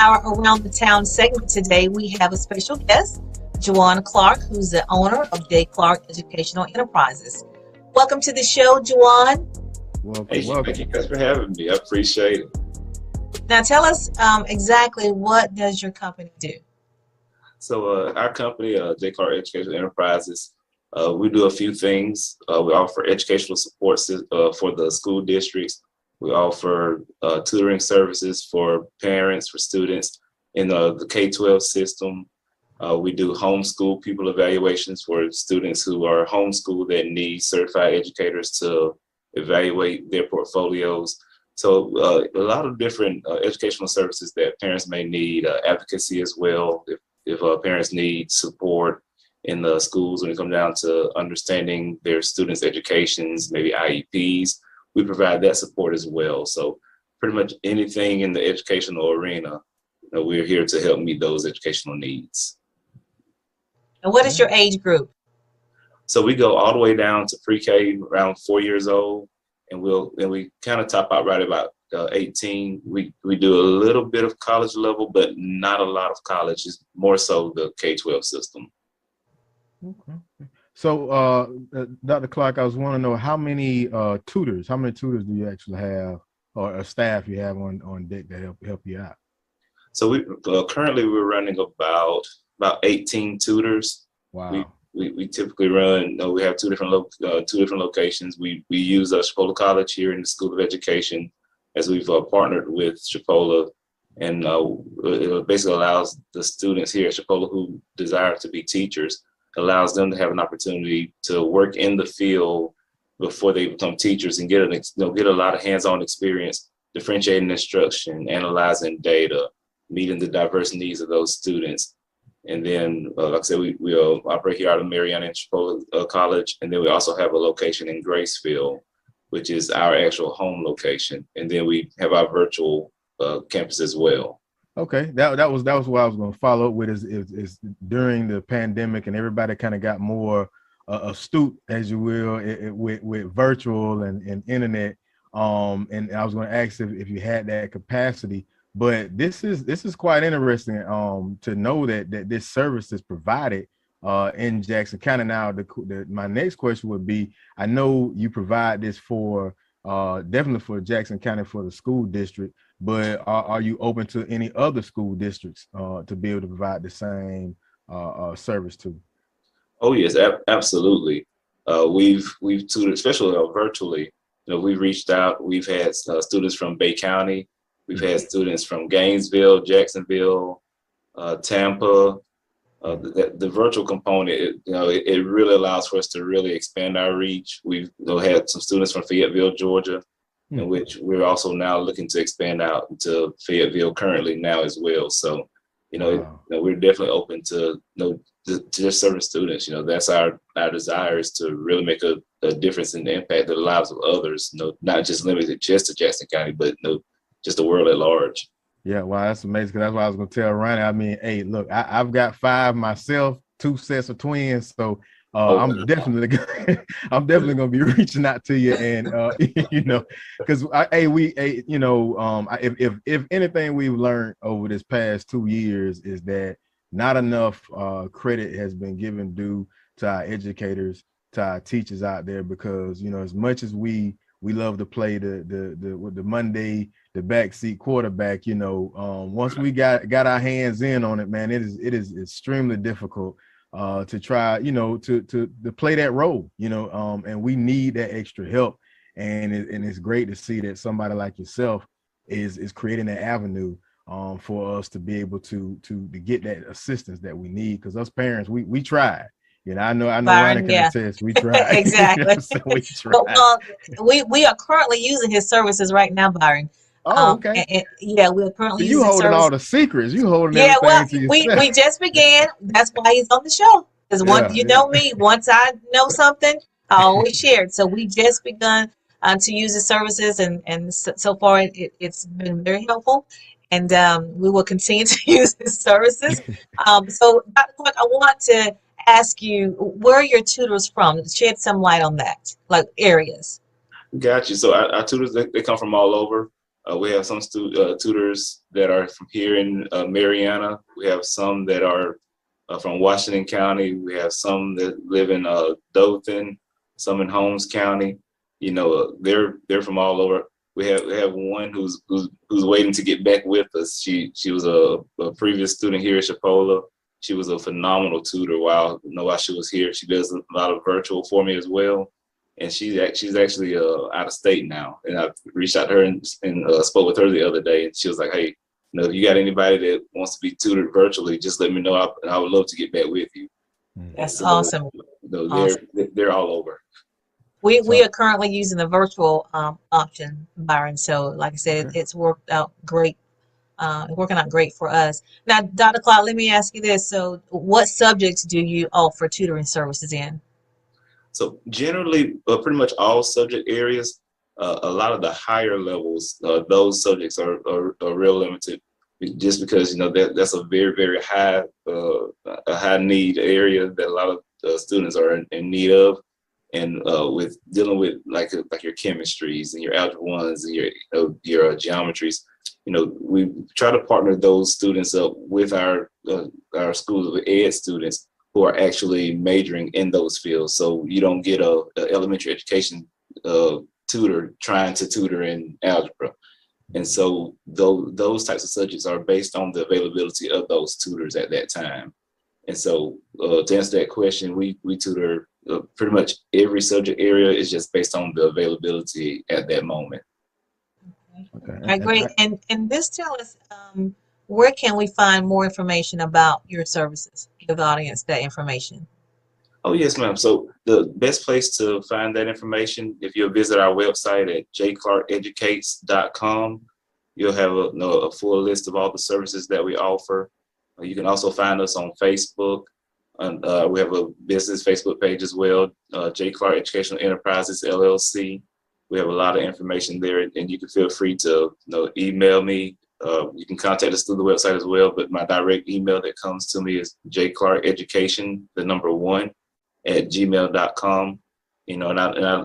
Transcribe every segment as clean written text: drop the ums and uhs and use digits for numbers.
our Around the Town segment today, we have a special guest, Juwan Clark, who's the owner of J. Clark Educational Enterprises. Welcome to the show, Juwan. Hey, thank you guys for having me. I appreciate it. Now tell us exactly what does your company do? So our company, J. Clark Educational Enterprises, we do a few things. We offer educational support for the school districts. We offer tutoring services for parents, for students in the K-12 system. We do homeschool pupil evaluations for students who are homeschooled that need certified educators to evaluate their portfolios. So a lot of different educational services that parents may need, advocacy as well. If parents need support in the schools when it comes down to understanding their students' educations, maybe IEPs, we provide that support as well. So pretty much anything in the educational arena, we're here to help meet those educational needs. And what is your age group? So we go all the way down to pre-K, around 4 years old, and we kind of top out right about 18. We do a little bit of college level, but not a lot of college. It's more so the K-12 system. Okay. So, Dr. Clark, I was wanting to know how many tutors do you actually have, or staff you have on deck to help you out? So we currently we're running about 18 tutors. Wow. We typically run. We have two different locations. We use Chipola College here in the School of Education, as we've partnered with Chipola, and it basically allows the students here at Chipola who desire to be teachers, allows them to have an opportunity to work in the field before they become teachers and get a lot of hands-on experience, differentiating instruction, analyzing data, meeting the diverse needs of those students. And then, like I said, we operate here out of Marianna and Chipola College, and then we also have a location in Graceville, which is our actual home location. And then we have our virtual campus as well. Okay, that was what I was going to follow up with is during the pandemic and everybody kind of got more astute, as you will, with virtual and internet. And I was going to ask if you had that capacity. But this is quite interesting to know that this service is provided in Jackson County. Now, my next question would be: I know you provide this for definitely for Jackson County for the school district, but are you open to any other school districts to be able to provide the same service to? Oh yes, absolutely. We've tutored, especially virtually. We've reached out. We've had students from Bay County. We've had students from Gainesville, Jacksonville, Tampa. The virtual component, it really allows for us to really expand our reach. We've had some students from Fayetteville, Georgia, in which we're also now looking to expand out to Fayetteville currently now as well. So, we're definitely open to just serving students. That's our desire is to really make a difference in the impact of the lives of others. Not just limited just to Jackson County, but just the world at large. Yeah, wow, that's amazing. Because that's what I was going to tell Ronnie. I mean, hey, look, I've got 5 myself, 2 sets of twins, so I'm definitely going to be reaching out to you, and because if anything we've learned over this past 2 years is that not enough credit has been given due to our educators, to our teachers out there, because as much as we love to play the Monday, the backseat quarterback, once we got our hands in on it, man, it is extremely difficult to try, to play that role, and we need that extra help. And it's great to see that somebody like yourself is creating that avenue for us to be able to get that assistance that we need. Because us parents, we tried. I know Ronnie can attest. We tried. Exactly. So we tried. Well, we are currently using his services right now, Byron. Oh, okay. We're currently using you holding all the secrets. You holding everything to yourself. we just began. That's why he's on the show. Because know me, once I know something, I always share it. So we just begun to use the services, and so far it's been very helpful. And we will continue to use his services. So, Dr. Clark, I want to ask you, where are your tutors from? Shed some light on that, like areas. Got you. So our tutors, they come from all over. We have some tutors that are from here in Mariana. We have some that are from Washington County. We have some that live in Dothan, some in Holmes County. You know, they're from all over. We have one who's waiting to get back with us. She was a previous student here at Chipola. She was a phenomenal tutor while she was here. She does a lot of virtual for me as well. And she's actually out of state now. And I reached out to her and spoke with her the other day. And she was like, hey, you know, if you got anybody that wants to be tutored virtually, just let me know. I would love to get back with you. That's awesome. They're all over. We are currently using the virtual option, Byron. So like I said, it's worked out great. Working out great for us. Now, Dr. Clark, let me ask you this. So what subjects do you offer tutoring services in? So generally, pretty much all subject areas. A lot of the higher levels, those subjects are real limited, just because that's a very, very high need area that a lot of students are in need of, and with dealing with like your chemistries and your algebra ones and your geometries. We try to partner those students up with our schools of ed students who are actually majoring in those fields. So you don't get a elementary education tutor trying to tutor in algebra. And so those types of subjects are based on the availability of those tutors at that time. And so to answer that question, we tutor pretty much every subject area. Is just based on the availability at that moment. Okay. All right, great. And this tell us, where can we find more information about your services? Give the audience that information. Oh, yes, ma'am. So the best place to find that information, if you'll visit our website at jclarkeducates.com, you'll have a full list of all the services that we offer. You can also find us on Facebook. And we have a business Facebook page as well, J. Clark Educational Enterprises, LLC. We have a lot of information there, and you can feel free to email me. You can contact us through the website as well, but my direct email that comes to me is jclarkeducation1@gmail.com. And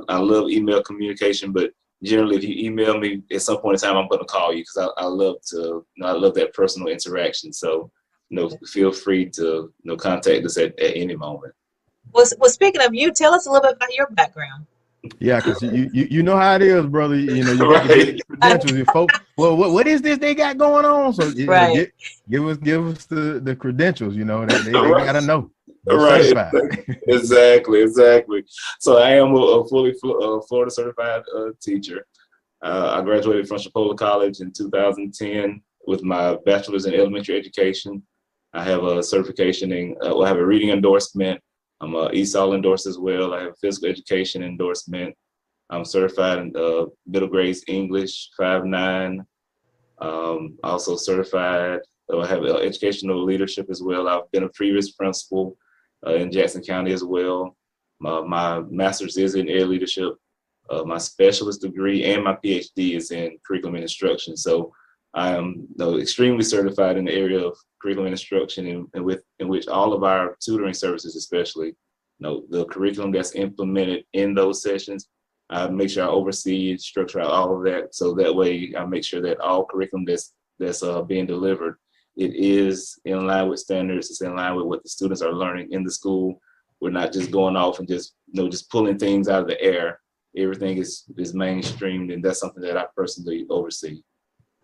I love email communication, but generally if you email me at some point in time, I'm going to call you because I love that personal interaction. So feel free to contact us at any moment. Well, speaking of you, tell us a little bit about your background. Yeah, because you know how it is, brother. You got to get the credentials. Folks, well, what is this they got going on? So right. give us the credentials. They gotta know. Right. Exactly. So I am a fully Florida certified teacher. I graduated from Chipola College in 2010 with my bachelor's in elementary education. I have a certification I have a reading endorsement. I'm ESOL endorsed as well. I have physical education endorsement. I'm certified in middle grades English 5.9. Also certified. I have educational leadership as well. I've been a previous principal in Jackson County as well. My master's is in ed leadership. My specialist degree and my PhD is in curriculum and instruction. So I am extremely certified in the area of curriculum and instruction, in which all of our tutoring services, especially, the curriculum that's implemented in those sessions, I make sure I oversee, structure out all of that. So that way I make sure that all curriculum that's being delivered, it is in line with standards. It's in line with what the students are learning in the school. We're not just going off and just pulling things out of the air. Everything is mainstreamed, and that's something that I personally oversee.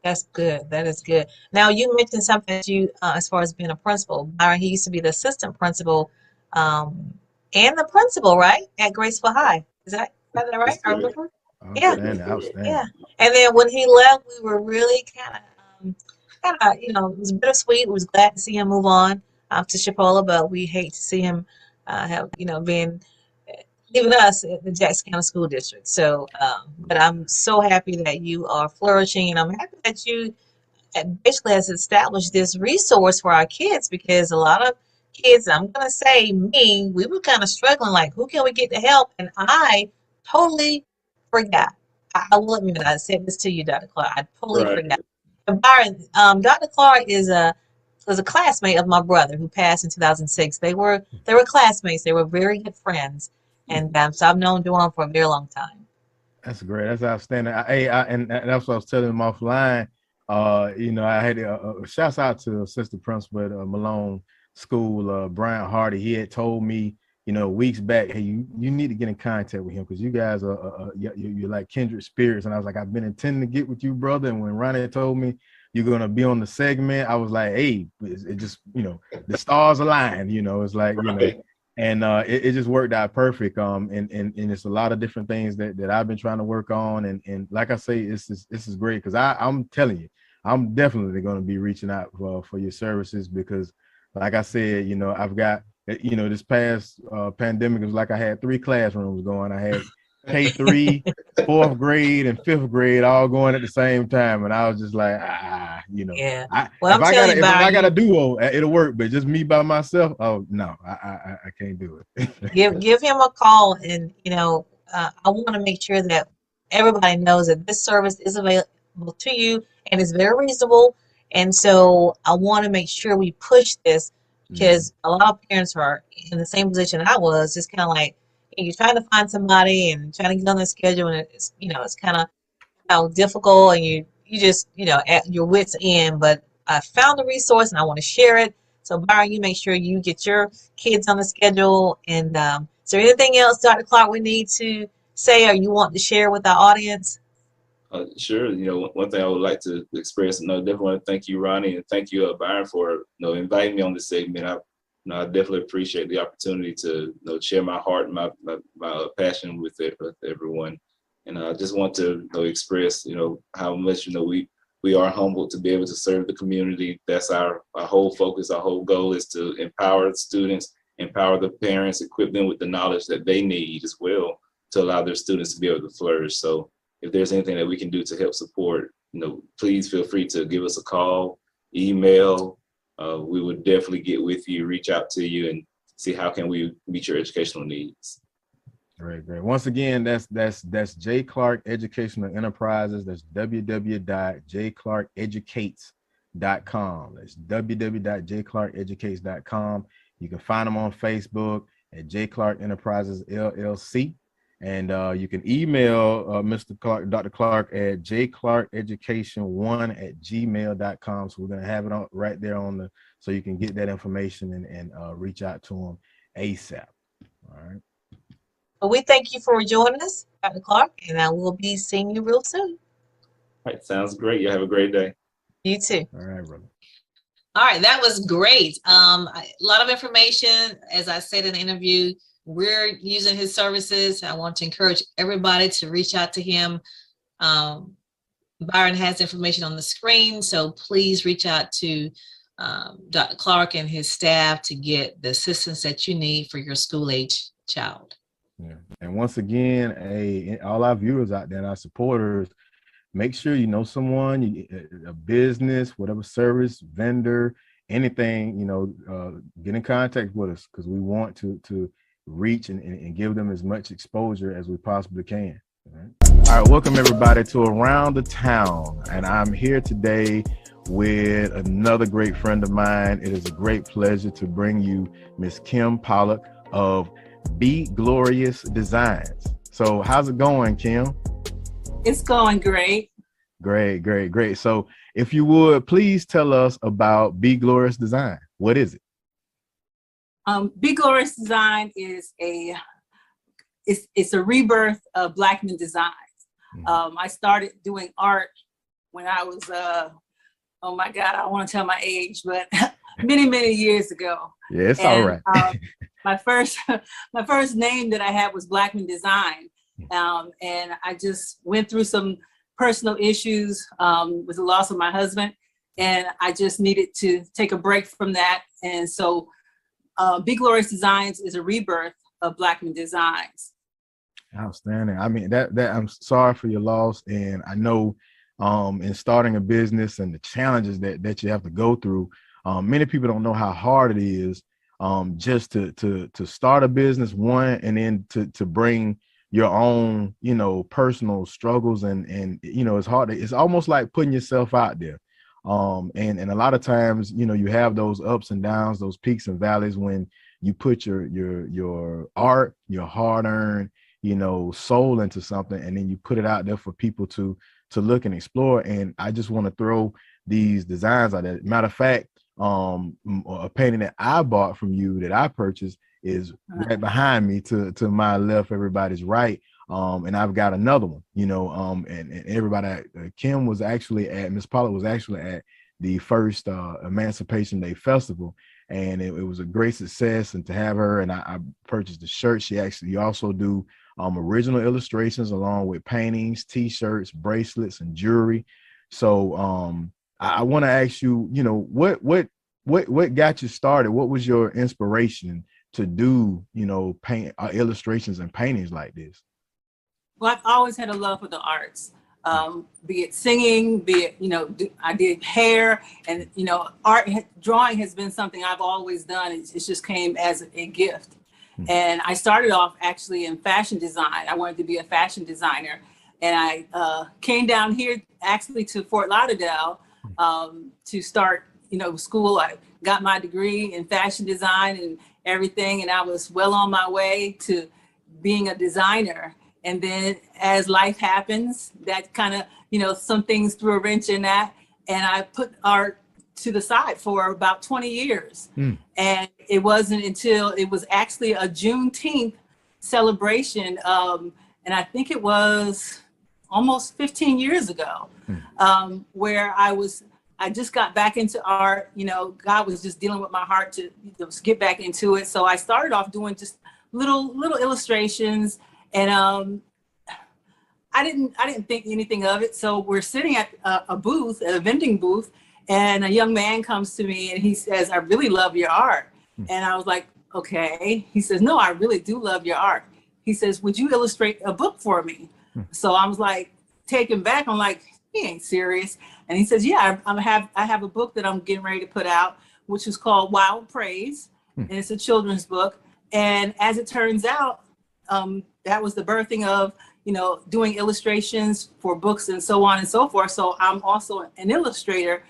That's good. That is good. Now, you mentioned something that you, as far as being a principal, Byron, he used to be the assistant principal and the principal, right, at Graceville High. Is that right? I remember. Outstanding. Yeah. And then when he left, we were really kind of, it was bittersweet. We was glad to see him move on to Chipola, but we hate to see him leaving us at the Jackson County School District. So, but I'm so happy that you are flourishing, and I'm happy that you basically has established this resource for our kids, because a lot of kids, I'm going to say me, we were kind of struggling, like, who can we get to help? And I totally forgot. I will admit, I said this to you, Dr. Clark. I totally forgot. And Byron, Dr. Clark was a classmate of my brother who passed in 2006. They were classmates. They were very good friends. And so I've known Duane for a very long time. That's great. That's outstanding. And that's what I was telling him offline. You know, I had shouts out to assistant principal at Malone School, Brian Hardy. He had told me, you know, weeks back, hey, you need to get in contact with him because you guys are you're like kindred spirits. And I was like, I've been intending to get with you, brother. And when Ronnie told me you're gonna be on the segment, I was like, hey, it just, you know, the stars aligned. You know, it's like, you know. And it just worked out perfect. And it's a lot of different things that I've been trying to work on. And like I say, this is great because I'm telling you, I'm definitely going to be reaching out for your services because, like I said, you know, I've got, you know, this past pandemic, it was like I had 3 classrooms going. I had K3, 4th grade, and 5th grade all going at the same time, and I was just like, you know, Yeah. If I got a duo, it'll work. But just me by myself, oh no, I can't do it. Give him a call, and you know, I want to make sure that everybody knows that this service is available to you and it's very reasonable. And so I want to make sure we push this because a lot of parents are in the same position I was, just kind of like you're trying to find somebody and trying to get on their schedule, and it's, you know, it's kind of difficult, and you just, you know, at your wits end. But I found the resource and I want to share it. So Byron, you make sure you get your kids on the schedule. And is there anything else, Dr. Clark, we need to say or you want to share with our audience? Sure. You know, one thing I would like to express, and I definitely want to thank you, Ronnie, and thank you, Byron, for, you know, inviting me on this segment. I definitely appreciate the opportunity to, you know, share my heart and my passion with everyone. And I just want to, you know, express, you know, how much, you know, we are humbled to be able to serve the community. That's our whole focus. Our whole goal is to empower the students, empower the parents, equip them with the knowledge that they need as well to allow their students to be able to flourish. So if there's anything that we can do to help support, you know, please feel free to give us a call, email. We would definitely get with you, reach out to you, and see how can we meet your educational needs. Great. Once again, that's J. Clark Educational Enterprises. That's www.jclarkeducates.com. That's www.jclarkeducates.com. You can find them on Facebook at J. Clark Enterprises LLC. And you can email Mr. Clark, Dr. Clark at jclarkeducation1@gmail.com. So we're going to have it on right there on so you can get that information and reach out to him ASAP. All right. Well, we thank you for joining us, Dr. Clark, and I will be seeing you real soon. All right. Sounds great. You have a great day. You too. All right, brother. All right. That was great. A lot of information. As I said in the interview, we're using his services. I want to encourage everybody to reach out to him. Byron has information on the screen, so please reach out to Dr. Clark and his staff to get the assistance that you need for your school-age child. Yeah. And once again, all our viewers out there and our supporters, make sure you know someone, a business, whatever service, vendor, anything, you know, get in contact with us because we want to reach and give them as much exposure as we possibly can. All right, welcome everybody to Around the Town, and I'm here today with another great friend of mine. It is a great pleasure to bring you Miss Kim Pollock of Be Glorious Designs. So how's it going, Kim? It's going great. Great. So if you would, please tell us about Be Glorious Design. What is it? Be Glorious Design is it's a rebirth of Blackman Designs. I started doing art when I was oh my God, I don't want to tell my age, but many years ago. Yeah, it's all right. My first name that I had was Blackman Design, and I just went through some personal issues with the loss of my husband, and I just needed to take a break from that, and so. Be Glorious Designs is a rebirth of Blackman Designs. Outstanding. I mean, that I'm sorry for your loss, and I know in starting a business and the challenges that you have to go through, many people don't know how hard it is just to start a business, one, and then to bring your own, you know, personal struggles and you know, it's hard. It's almost like putting yourself out there. And a lot of times, you know, you have those ups and downs, those peaks and valleys when you put your art, your hard-earned, soul into something, and then you put it out there for people to look and explore. And I just want to throw these designs out there. Matter of fact, a painting that I bought from you that I purchased is right behind me to my left, everybody's right. And I've got another one, and everybody, Kim was actually Miss Pollard was actually at the first Emancipation Day Festival, and it was a great success. And to have her, and I purchased the shirt. You also do original illustrations along with paintings, t-shirts, bracelets, and jewelry. So I want to ask you, what got you started? What was your inspiration to do, paint illustrations and paintings like this? Well, I've always had a love for the arts, be it singing, be it, I did hair, and, art, drawing has been something I've always done. It just came as a gift. Mm-hmm. And I started off actually in fashion design. I wanted to be a fashion designer. And I came down here actually to Fort Lauderdale to start, school. I got my degree in fashion design and everything. And I was well on my way to being a designer. And then as life happens, that kind of, some things threw a wrench in that. And I put art to the side for about 20 years. Mm. And it wasn't until it was actually a Juneteenth celebration. And I think it was almost 15 years ago, where I just got back into art. God was just dealing with my heart to get back into it. So I started off doing just little illustrations. And I didn't think anything of it. So we're sitting at a booth, a vending booth, and a young man comes to me and he says, "I really love your art." And I was like, "Okay." He says, "No, I really do love your art." He says, "Would you illustrate a book for me?" So I was like taken back. I'm like, he ain't serious. And he says, "Yeah, I have a book that I'm getting ready to put out, which is called Wild Praise, and it's a children's book." And as it turns out, that was the birthing of, doing illustrations for books and so on and so forth. So I'm also an illustrator,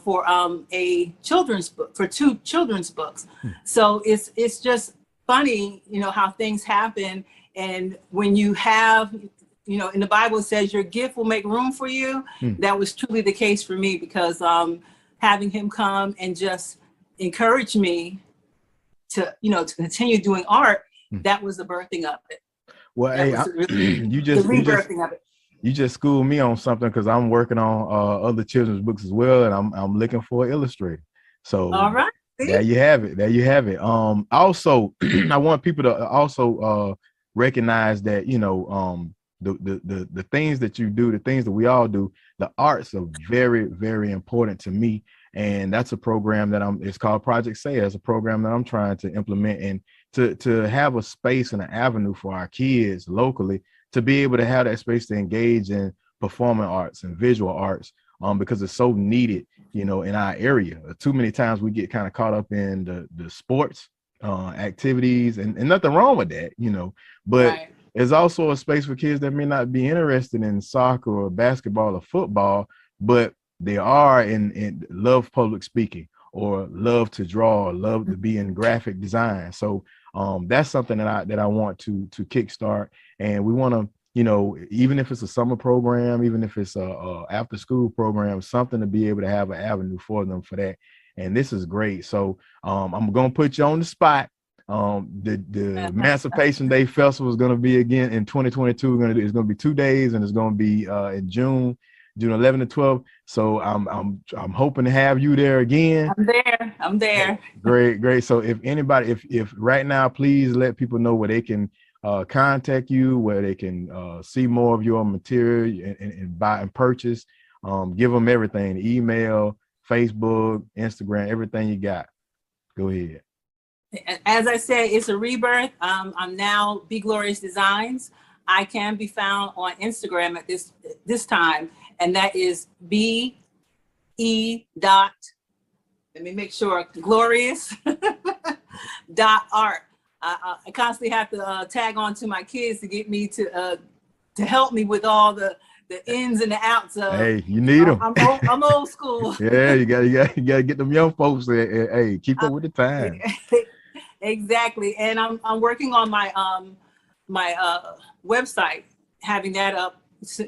for a children's book, for 2 children's books. So it's just funny, how things happen. And when you have, in the Bible it says your gift will make room for you. That was truly the case for me, because having him come and just encourage me to, to continue doing art, that was the birthing of it. Well, hey, you just schooled me on something, because I'm working on other children's books as well, and I'm looking for an illustrator. So all right, there you have it. Also, I want people to also recognize that the things that you do, the things that we all do, the arts are very, very important to me. And that's a program that it's called Project Say. It's a program that I'm trying to implement, and to have a space and an avenue for our kids locally to be able to have that space to engage in performing arts and visual arts, because it's so needed, in our area. Too many times we get kind of caught up in the sports activities, and nothing wrong with that, but right. There's also a space for kids that may not be interested in soccer or basketball or football, but they are in love public speaking, or love to draw, or love to be in graphic design. So that's something that I want to kickstart. And we want to, even if it's a summer program, even if it's a after school program, something to be able to have an avenue for them for that. And this is great. So I'm going to put you on the spot. The Emancipation Day Festival is going to be again in 2022. It's going to be 2 days, and it's going to be in June 11 to 12. So I'm hoping to have you there again. I'm there. Great. So if anybody, if right now, please let people know where they can contact you, where they can see more of your material and buy and purchase. Give them everything: email, Facebook, Instagram, everything you got. Go ahead. As I said, it's a rebirth. I'm now Be Glorious Designs. I can be found on Instagram at this time, and that is BE. Let me make sure, glorious .art. I constantly have to tag on to my kids to get me to help me with all the ins and the outs of. Hey, you need them. I'm old school. Yeah, you gotta get them young folks there. Hey, keep up with the time. Exactly. And I'm working on my website, having that up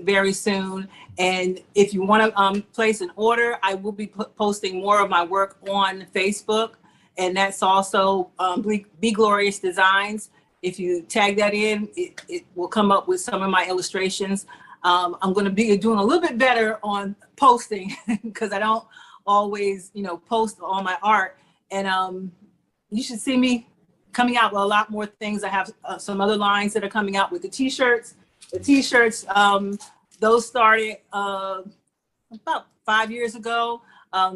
very soon. And if you want to place an order, I will be posting more of my work on Facebook, and that's also Be Glorious Designs. If you tag that in, it will come up with some of my illustrations. I'm going to be doing a little bit better on posting because I don't always, post all my art. And you should see me coming out with a lot more things. I have some other lines that are coming out with the t-shirts. The t-shirts, those started about 5 years ago.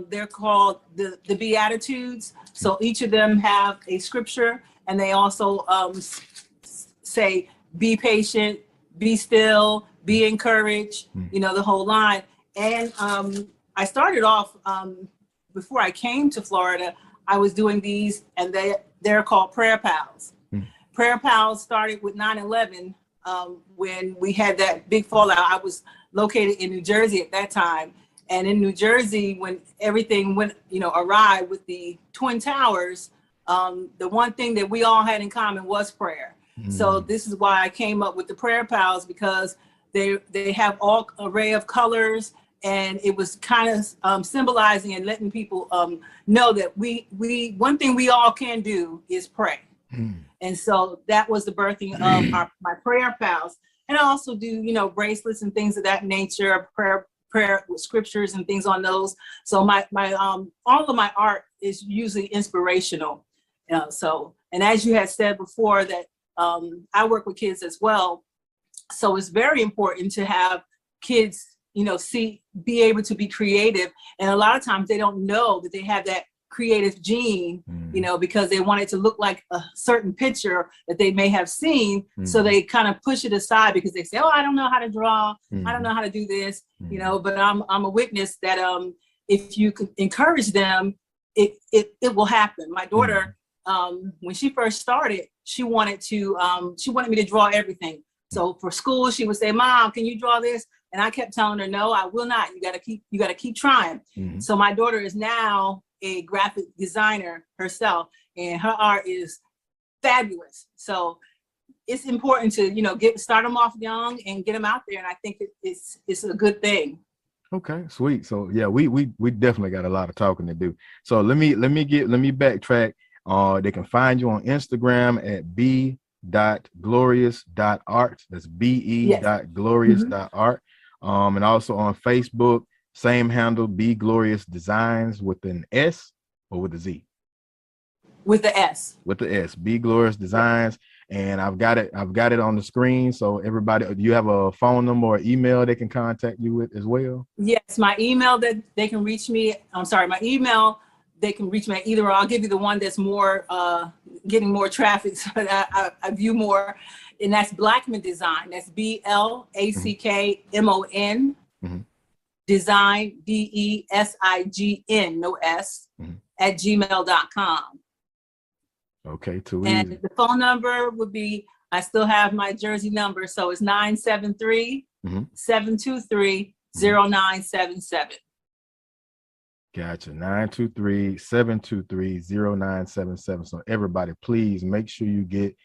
They're called the Beatitudes. So each of them have a scripture, and they also say, be patient, be still, be encouraged, the whole line. And I started off, before I came to Florida, I was doing these, and they're called Prayer Pals. Prayer Pals started with 9/11, when we had that big fallout. I was located in New Jersey at that time. And in New Jersey, when everything went, awry with the Twin Towers, the one thing that we all had in common was prayer. So this is why I came up with the Prayer Pals, because they have all array of colors, and it was kind of symbolizing and letting people know that we one thing we all can do is pray. And so that was the birthing of my Prayer Pals. And I also do, bracelets and things of that nature, prayer with scriptures and things on those. So my all of my art is usually inspirational. So, and as you had said before, that I work with kids as well. So it's very important to have kids, be able to be creative. And a lot of times they don't know that they have that creative gene, because they want it to look like a certain picture that they may have seen. So they kind of push it aside because they say, oh, I don't know how to draw. I don't know how to do this, but I'm a witness that if you could encourage them, it will happen. My daughter, when she first started, she wanted me to draw everything. So for school, she would say, Mom, can you draw this? And I kept telling her, no, I will not. You got to keep trying. So my daughter is now a graphic designer herself, and her art is fabulous. So it's important to, start them off young and get them out there. And I think it's a good thing. Okay, sweet. So yeah, we definitely got a lot of talking to do. So let me backtrack. They can find you on Instagram at b.glorious.art. That's be.glorious.art. And also on Facebook, same handle, Be Glorious Designs, with an S or with a Z? With the S. With the S. Be Glorious Designs. And I've got it on the screen. So everybody, do you have a phone number or email they can contact you with as well? Yes, my email that they can reach me. My email, they can reach me at either, or I'll give you the one that's more getting more traffic, so that I view more. And that's Blackman Design. That's BLACKMON. Design, DESIGN, no S, at gmail.com. Okay, too easy. And the phone number would be, I still have my Jersey number, so it's 973-723-0977. Gotcha. 923-723-0977. So everybody, please make sure you get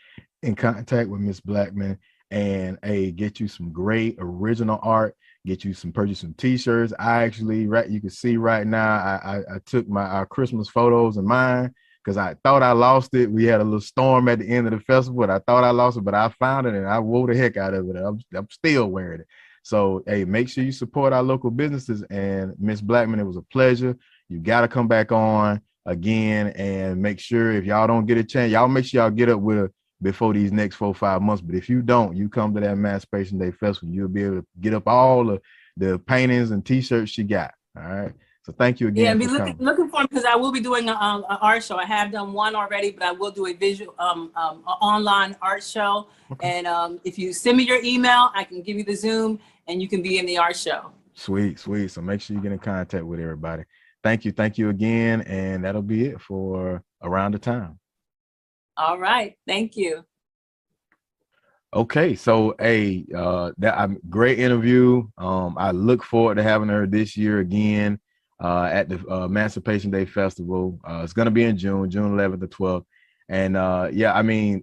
in contact with Miss Blackman and get you some great original art. Purchase some t-shirts. I actually, you can see right now, I took our Christmas photos of mine because I thought I lost it. We had a little storm at the end of the festival, and I thought I lost it, but I found it and I wore the heck out of it. I'm still wearing it. So, hey, make sure you support our local businesses. And Miss Blackman, it was a pleasure. You got to come back on again, and make sure, if y'all don't get a chance, y'all make sure y'all get up with her before these next 4 or 5 months. But if you don't, you come to that Emancipation Day Festival, you'll be able to get up all the paintings and t-shirts she got. All right. So thank you again. Yeah, be looking for me, because I will be doing an art show. I have done one already, but I will do a visual online art show. Okay. And if you send me your email, I can give you the Zoom and you can be in the art show. Sweet. So make sure you get in contact with everybody. Thank you again. And that'll be it for Around the Time. All right. Thank you. Okay, so that great interview. I look forward to having her this year again at the Emancipation Day Festival. It's going to be in June 11th to 12th. And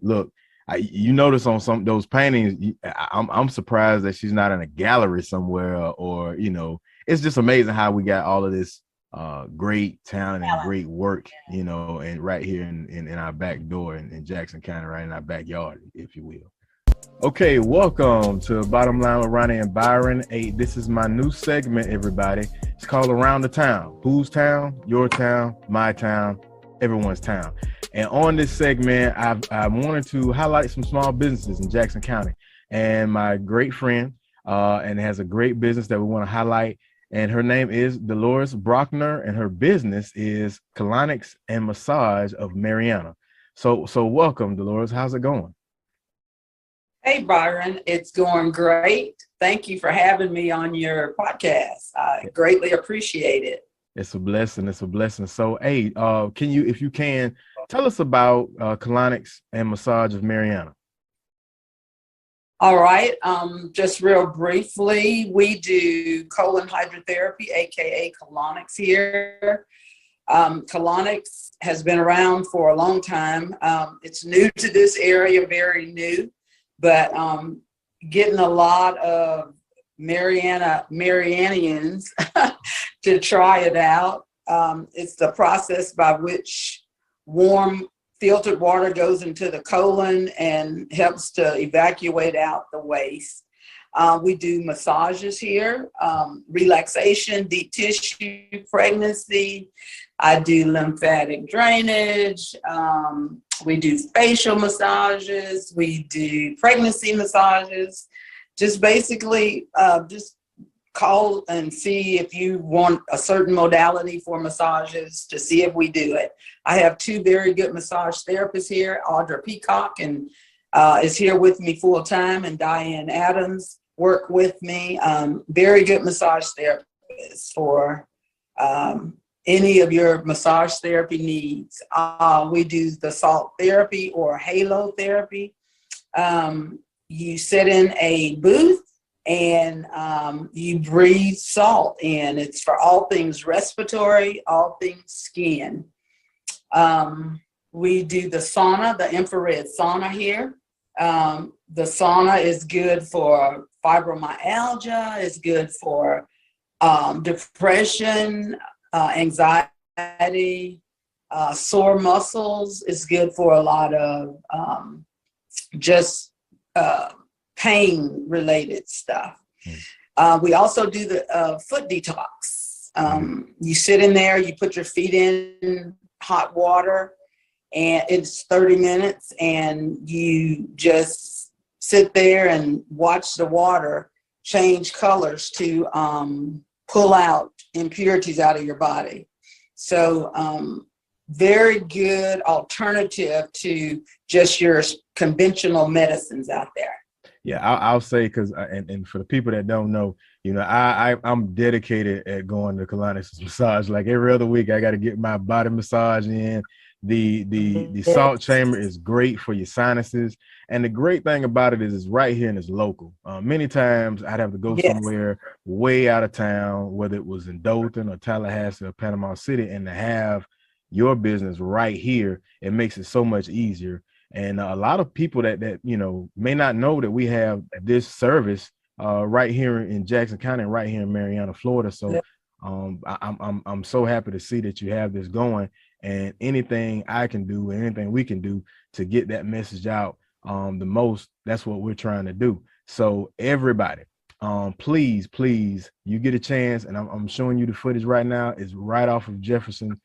look, you notice on some of those paintings, I'm surprised that she's not in a gallery somewhere, or it's just amazing how we got all of this great talent and great work, and right here in our back door in Jackson County, right in our backyard, if you will. Okay, welcome to Bottom Line with Ronnie and Byron. Hey, this is my new segment, everybody. It's called Around the Town. Whose town? Your town, my town, everyone's town. And on this segment, I wanted to highlight some small businesses in Jackson County. And my great friend and has a great business that we want to highlight. And her name is Dolores Brockner, and her business is Colonics and Massage of Marianna. So welcome, Dolores. How's it going? Hey, Byron, it's going great. Thank you for having me on your podcast. I greatly appreciate it. It's a blessing. It's a blessing. So, hey, can you, if you can, tell us about Colonics and Massage of Marianna? All right. Just real briefly, we do colon hydrotherapy, aka colonics here. Colonics has been around for a long time. It's new to this area, very new. But getting a lot of Mariannians to try it out. It's the process by which warm filtered water goes into the colon and helps to evacuate out the waste. We do massages here, relaxation, deep tissue, pregnancy. I do lymphatic drainage. We do facial massages. We do pregnancy massages. Just basically just call and see if you want a certain modality for massages to see if we do it. I have two very good massage therapists here. Audra Peacock and is here with me full time, and Diane Adams work with me. Very good massage therapists for any of your massage therapy needs. We do the salt therapy or halo therapy. You sit in a booth and you breathe salt in. It's for all things respiratory, all things skin. We do the sauna, the infrared sauna here. The sauna is good for fibromyalgia, it's good for depression, anxiety, sore muscles. It's good for a lot of just pain related stuff. We also do the foot detox. You sit in there, you put your feet in hot water, and it's 30 minutes, and you just sit there and watch the water change colors to pull out impurities out of your body. So very good alternative to just your conventional medicines out there. Yeah, I'll say, because and for the people that don't know, I'm dedicated at going to colonics massage. Like every other week, I got to get my body massage in. The salt chamber is great for your sinuses, and the great thing about it is it's right here and it's local. Many times I'd have to go somewhere way out of town, whether it was in Dothan or Tallahassee or Panama City, and to have your business right here, it makes it so much easier. And a lot of people that may not know that we have this service right here in Jackson County and right here in Marianna, Florida. So I'm so happy to see that you have this going, and anything I can do, anything we can do to get that message out the most, that's what we're trying to do. So everybody, please, you get a chance, and I'm showing you the footage right now. It's right off of Jefferson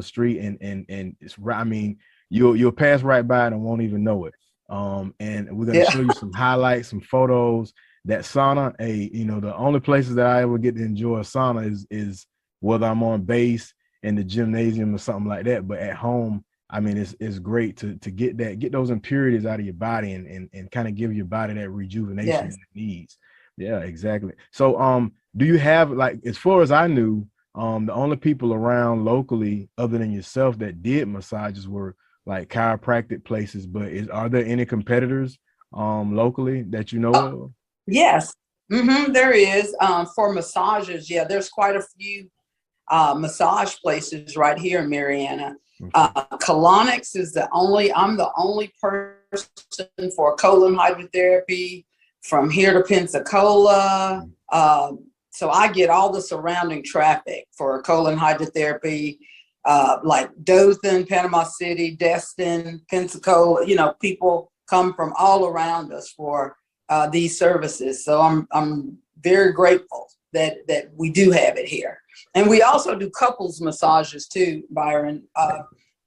Street, and it's right. I mean, you'll pass right by it and won't even know it. And we're gonna show you some highlights, some photos. That sauna, the only places that I ever get to enjoy a sauna is whether I'm on base in the gymnasium or something like that. But at home, I mean, it's great to get those impurities out of your body and kind of give your body that rejuvenation it needs. Yeah, exactly. So do you have, like, as far as I knew, the only people around locally other than yourself that did massages were like chiropractic places, but are there any competitors locally that you know of? Yes, there is. For massages, there's quite a few massage places right here in Marianna. Colonics is I'm the only person for colon hydrotherapy from here to Pensacola. So I get all the surrounding traffic for colon hydrotherapy, like Dothan, Panama City, Destin, Pensacola. People come from all around us for these services. So I'm very grateful that we do have it here. And we also do couples massages too, Byron.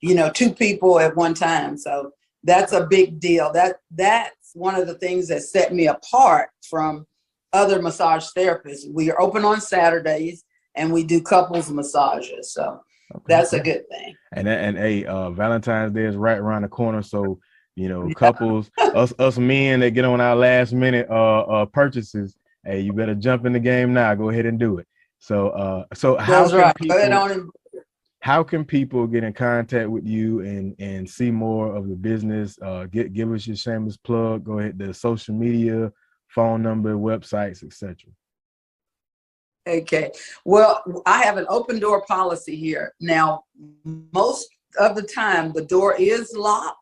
2 people at one time. So that's a big deal. That's one of the things that set me apart from other massage therapists. We are open on Saturdays and we do couples massages. So that's a good thing. And hey, Valentine's Day is right around the corner. So, couples, us men that get on our last minute purchases, hey, you better jump in the game now. Go ahead and do it. So how can people get in contact with you and see more of the business? Give us your shameless plug. Go ahead, the social media, phone number, websites, etc. Okay. Well, I have an open door policy here. Now, most of the time the door is locked.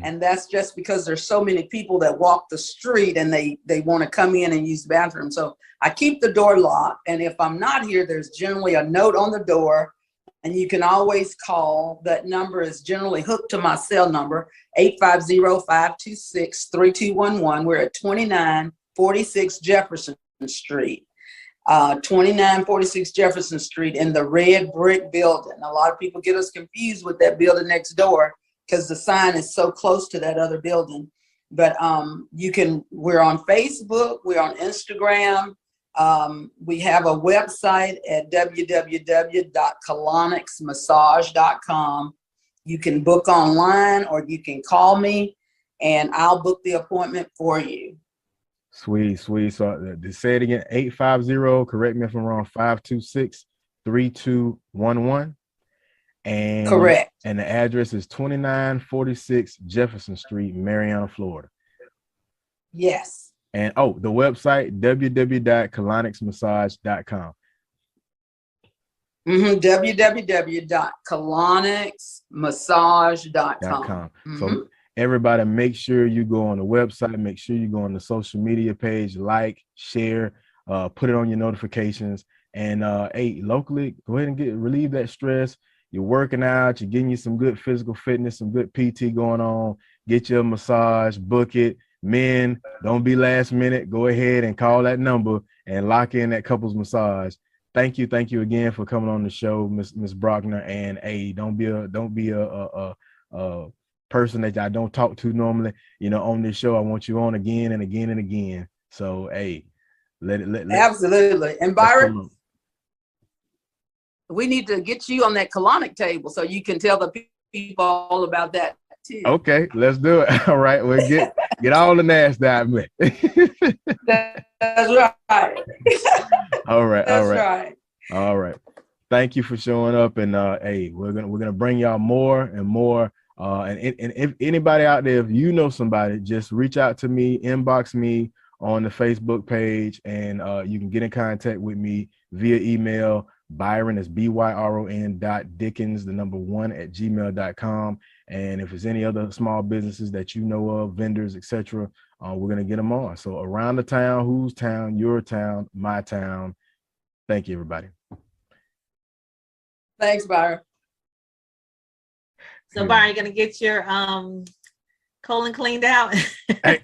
And that's just because there's so many people that walk the street and they want to come in and use the bathroom. So I keep the door locked. And if I'm not here, there's generally a note on the door and you can always call. That number is generally hooked to my cell number, 850-526-3211. We're at 2946 Jefferson Street. 2946 Jefferson Street in the red brick building. A lot of people get us confused with that building next door because the sign is so close to that other building. But we're on Facebook, we're on Instagram. We have a website at www.colonicsmassage.com. You can book online or you can call me and I'll book the appointment for you. Sweet. So to say it again, 850, correct me if I'm wrong, 526-3211. And correct. And the address is 2946 Jefferson Street, Marianna, Florida. Yes. And the website, www.colonicsmassage.com. www.colonicsmassage.com. So everybody, make sure you go on the website, make sure you go on the social media page, like, share, put it on your notifications. And hey, locally, go ahead and relieve that stress. You're working out, you're getting you some good physical fitness, some good PT going on. Get your massage, book it. Men, don't be last minute. Go ahead and call that number and lock in that couples massage. Thank you again for coming on the show, Miss Brockner. And hey, don't be a person that I don't talk to normally. On this show, I want you on again and again and again. So hey, let absolutely. And Byron, we need to get you on that colonic table so you can tell the people all about that too. Okay, let's do it. All right, we'll get all the NASDAQ. That's right. All right. That's right. All right. Thank you for showing up. And hey, we're gonna bring y'all more and more. And if anybody out there, if you know somebody, just reach out to me, inbox me on the Facebook page, and you can get in contact with me via email. Byron is byron.dickens1@gmail.com. And if there's any other small businesses that you know of, vendors, etc., we're gonna get them on. So around the town, whose town, your town, my town. Thank you, everybody. Thanks, Byron. So Byron, you gonna get your colon cleaned out? hey,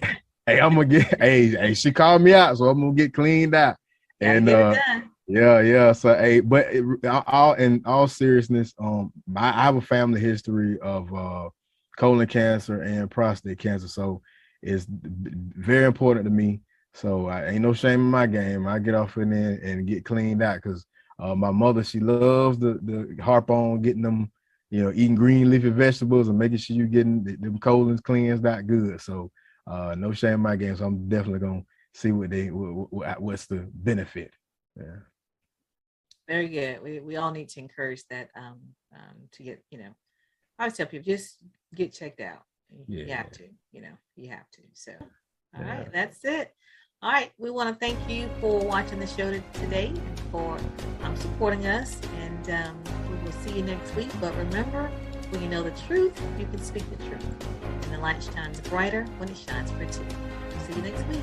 I'm gonna get. Hey, she called me out, so I'm gonna get cleaned out. And yeah. So hey, but in all seriousness, I have a family history of colon cancer and prostate cancer, so it's very important to me. So I ain't no shame in my game. I get off in there and get cleaned out because my mother, she loves the harp on getting them, eating green leafy vegetables and making sure you getting them colons cleansed out good. So no shame in my game. So I'm definitely gonna see what's the benefit. Yeah. Very good. We all need to encourage that to get, I always tell people just get checked out. You have to, you have to. So, all right, that's it. All right, we want to thank you for watching the show today and for supporting us. And we will see you next week. But remember, When you know the truth, you can speak the truth. And the light shines brighter when it shines for two. See you next week.